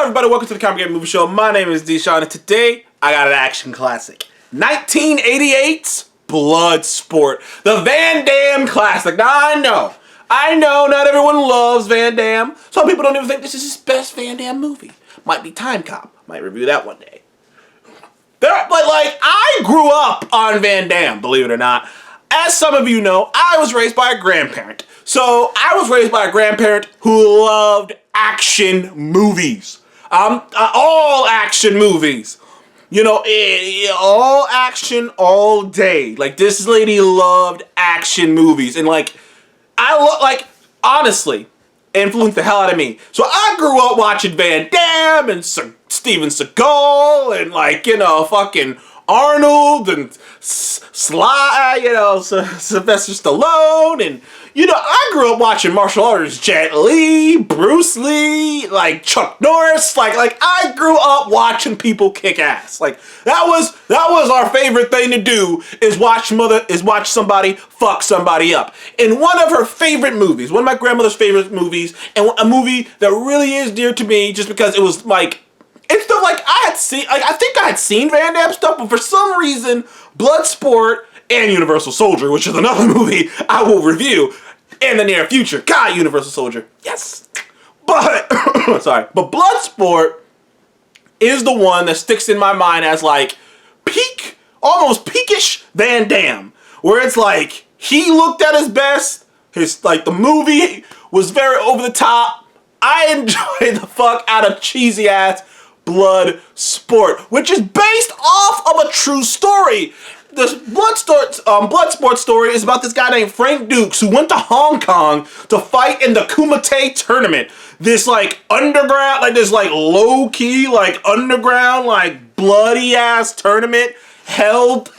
everybody, welcome to the Comic Game Movie Show. My name is Deshaun, and today I got an action classic. 1988's Blood Sport. The Van Damme classic. Now I know not everyone loves Van Damme. Some people don't even think this is his best Van Damme movie. Might be Time Cop. Might review that one day. But I grew up on Van Damme, believe it or not. As some of you know, I was raised by a grandparent. So I was raised by a grandparent who loved action movies. All action movies. You know, all action all day. Like, this lady loved action movies. And honestly, influenced the hell out of me. So I grew up watching Van Damme and Steven Seagal and fucking Arnold and Sly, Sylvester Stallone, and I grew up watching martial artists, Jet Li, Bruce Lee, Chuck Norris, I grew up watching people kick ass. That was our favorite thing to do, is watch somebody fuck somebody up. And one of her favorite movies, one of my grandmother's favorite movies, and a movie that really is dear to me just because it was it's stuff I think I had seen Van Damme stuff, but for some reason, Bloodsport and Universal Soldier, which is another movie I will review in the near future. God, Universal Soldier, yes. But, but Bloodsport is the one that sticks in my mind as almost peakish Van Damme, where it's he looked at his best, the movie was very over the top. I enjoy the fuck out of cheesy ass Blood Sport, which is based off of a true story. This Blood Sport story is about this guy named Frank Dux who went to Hong Kong to fight in the Kumite tournament. This underground, low-key, underground, bloody ass tournament held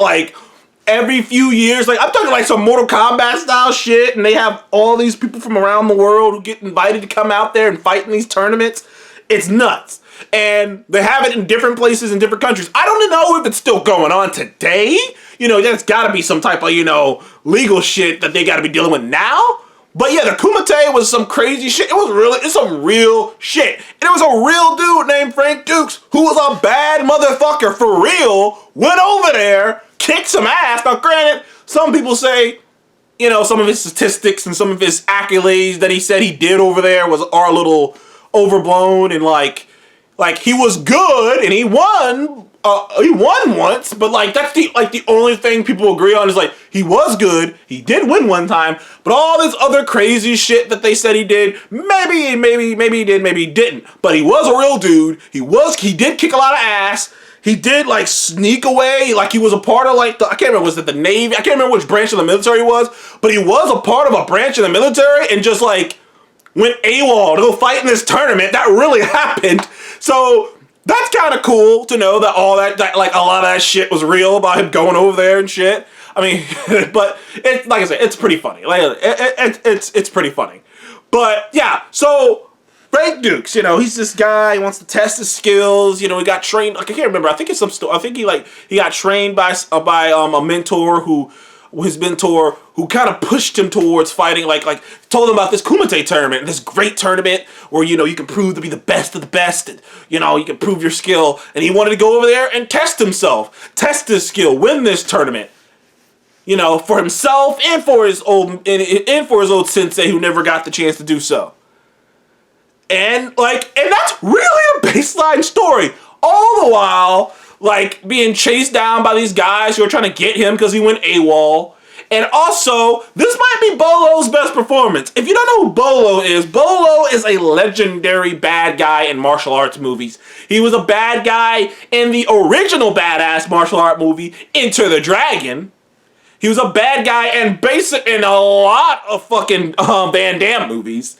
every few years. I'm talking some Mortal Kombat style shit, and they have all these people from around the world who get invited to come out there and fight in these tournaments. It's nuts. And they have it in different places in different countries. I don't know if it's still going on today. There's got to be some type of, legal shit that they got to be dealing with now. But yeah, the Kumite was some crazy shit. It's some real shit. And it was a real dude named Frank Dux who was a bad motherfucker for real. Went over there, kicked some ass. Now granted, some people say, some of his statistics and some of his accolades that he said he did over there are a little overblown, and he was good and he won once, but that's the only thing people agree on is he was good, he did win one time, but all this other crazy shit that they said he did, maybe he did, maybe he didn't, but he was a real dude. He did kick a lot of ass. He did sneak away, he was a part of I can't remember, was it the Navy? I can't remember which branch of the military he was, but he was a part of a branch of the military and just went AWOL to go fight in this tournament. That really happened. So that's kind of cool to know that all that a lot of that shit was real about him going over there and shit. I mean, but it's I said, it's pretty funny. It's pretty funny. But yeah, so Frank Dux, he's this guy. He wants to test his skills. He got trained. I can't remember. I think it's some story. I think he got trained by a mentor his mentor who kind of pushed him towards fighting, told him about this Kumite tournament, this great tournament where, you can prove to be the best of the best, and, you can prove your skill, and he wanted to go over there and test himself, test his skill, win this tournament, for himself and for his old sensei who never got the chance to do so. And that's really a baseline story, all the while being chased down by these guys who are trying to get him because he went AWOL. And also, this might be Bolo's best performance. If you don't know who Bolo is a legendary bad guy in martial arts movies. He was a bad guy in the original badass martial art movie, Enter the Dragon. He was a bad guy in a lot of fucking Van Damme movies.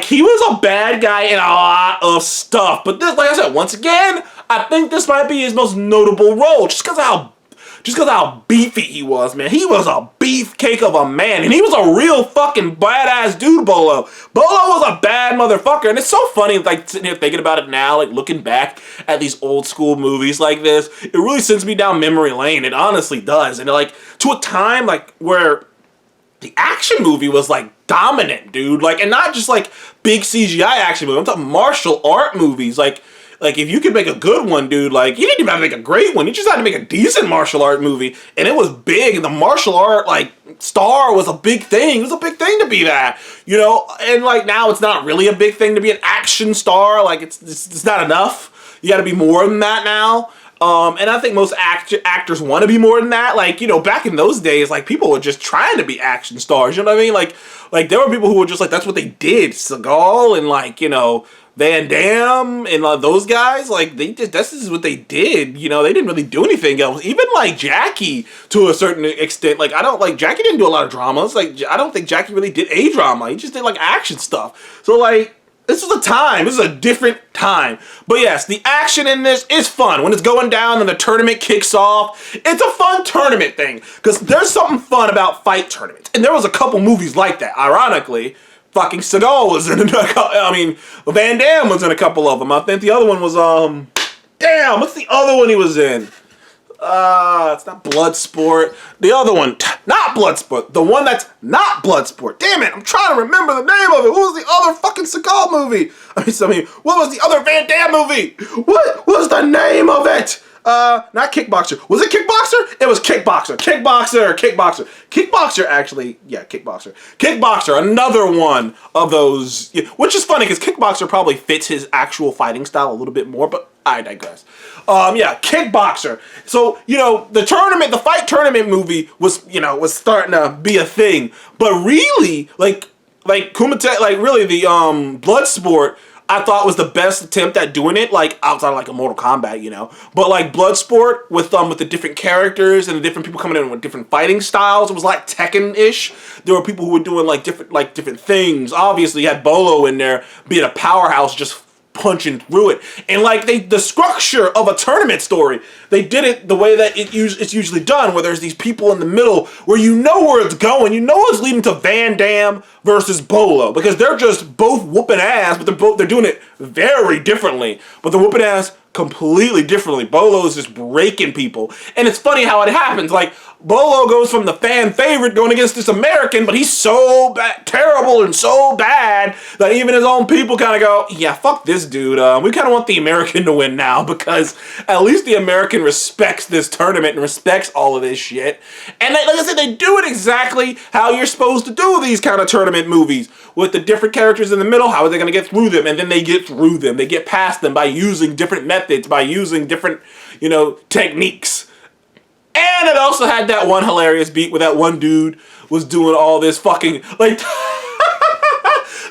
He was a bad guy in a lot of stuff. But this, I said, once again, I think this might be his most notable role. Just because how beefy he was, man. He was a beefcake of a man. And he was a real fucking badass dude, Bolo. Bolo was a bad motherfucker. And it's so funny, sitting here thinking about it now, looking back at these old school movies like this. It really sends me down memory lane. It honestly does. And to a time, where the action movie was dominant, dude. Like, and not just like big CGI action movies. I'm talking martial art movies. Like if you could make a good one, dude, like, you didn't even have to make a great one. You just had to make a decent martial art movie. And it was big. And the martial art, like, star was a big thing. It was a big thing to be that, you know? And, like, now it's not really a big thing to be an action star. Like, it's not enough. You gotta be more than that now. And I think most actors want to be more than that. Like, you know, back in those days, like, people were just trying to be action stars. You know what I mean? Like there were people who were just like, that's what they did. Seagal and, like, you know, Van Damme and those guys, like, this is what they did. You know, they didn't really do anything else. Even, like, Jackie, to a certain extent. Like, Jackie didn't do a lot of dramas. Like, I don't think Jackie really did a drama. He just did, like, action stuff. So, like, this was a time. This is a different time. But yes, the action in this is fun. When it's going down and the tournament kicks off, it's a fun tournament thing. Because there's something fun about fight tournaments. And there was a couple movies like that. Ironically, fucking Seagal was in Van Damme was in a couple of them. I think the other one was, damn, what's the other one he was in? It's not Bloodsport. The other one, not Bloodsport. The one that's not Bloodsport. Damn it, I'm trying to remember the name of it. What was the other fucking Seagal movie? What was the other Van Damme movie? What was the name of it? Not Kickboxer. Was it Kickboxer? It was Kickboxer. Kickboxer, actually, yeah, Kickboxer. Kickboxer, another one of those, which is funny because Kickboxer probably fits his actual fighting style a little bit more, but I digress. Yeah, Kickboxer. So, you know, the fight tournament movie was starting to be a thing, but really, like Kumite, like really the blood sport, I thought was the best attempt at doing it, like outside of like a Mortal Kombat, you know. But like Bloodsport with the different characters and the different people coming in with different fighting styles, it was like Tekken-ish. There were people who were doing like different things. Obviously, you had Bolo in there being a powerhouse, just punching through it. And like the structure of a tournament story, they did it the way that it's usually done, where there's these people in the middle where you know where it's going. You know it's leading to Van Damme versus Bolo, because they're just both whooping ass, but they're doing it very differently. But they're whooping ass completely differently. Bolo is just breaking people. And it's funny how it happens. Like, Bolo goes from the fan favorite going against this American, but he's so terrible and so bad that even his own people kind of go, yeah, fuck this dude. We kind of want the American to win now, because at least the American respects this tournament and respects all of this shit. And like I said, they do it exactly how you're supposed to do these kind of tournament movies, with the different characters in the middle. How are they going to get through them? And then they get through them. They get past them by using different methods, by using different, techniques. And it also had that one hilarious beat where that one dude was doing all this fucking, like, there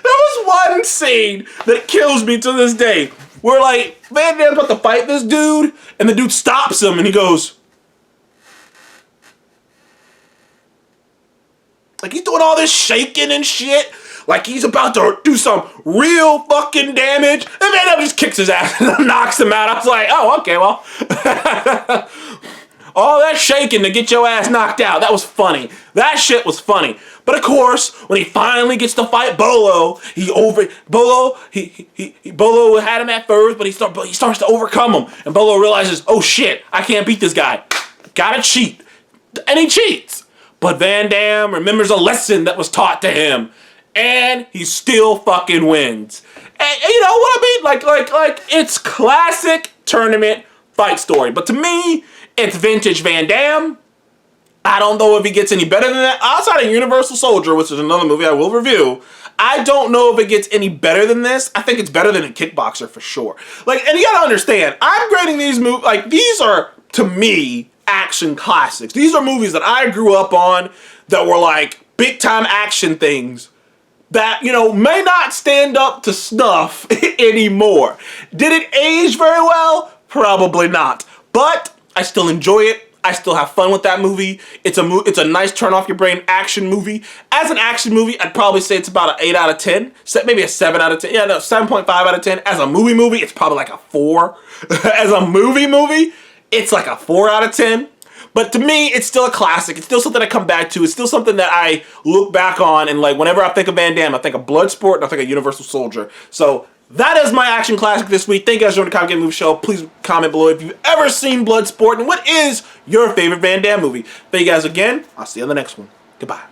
was one scene that kills me to this day, where, like, Van Damme's about to fight this dude, and the dude stops him, and he goes, like, he's doing all this shaking and shit, like he's about to do some real fucking damage, and Van Damme just kicks his ass and knocks him out. I was like, oh, okay, well. All that shaking to get your ass knocked out. That was funny. That shit was funny. But of course, when he finally gets to fight Bolo, Bolo had him at first, but he starts to overcome him. And Bolo realizes, oh shit, I can't beat this guy. Gotta cheat. And he cheats. But Van Damme remembers a lesson that was taught to him. And he still fucking wins. And you know what I mean? Like it's classic tournament fight story. But to me, it's vintage Van Damme. I don't know if he gets any better than that. Outside of Universal Soldier, which is another movie I will review, I don't know if it gets any better than this. I think it's better than a Kickboxer for sure. Like, and you gotta understand, I'm grading these movies, like, these are, to me, action classics. These are movies that I grew up on that were like big time action things that, may not stand up to snuff anymore. Did it age very well? Probably not. But I still enjoy it. I still have fun with that movie. It's a nice turn off your brain action movie. As an action movie, I'd probably say it's about an 8 out of 10. Maybe a 7 out of 10. Yeah, no, 7.5 out of 10. As a movie, it's probably like a 4. As a movie, it's like a 4 out of 10. But to me, it's still a classic. It's still something I come back to. It's still something that I look back on, and like whenever I think of Van Damme, I think of Bloodsport and I think of Universal Soldier. So that is my action classic this week. Thank you guys for joining the Comic Game Movie Show. Please comment below if you've ever seen Bloodsport and what is your favorite Van Damme movie. Thank you guys again. I'll see you on the next one. Goodbye.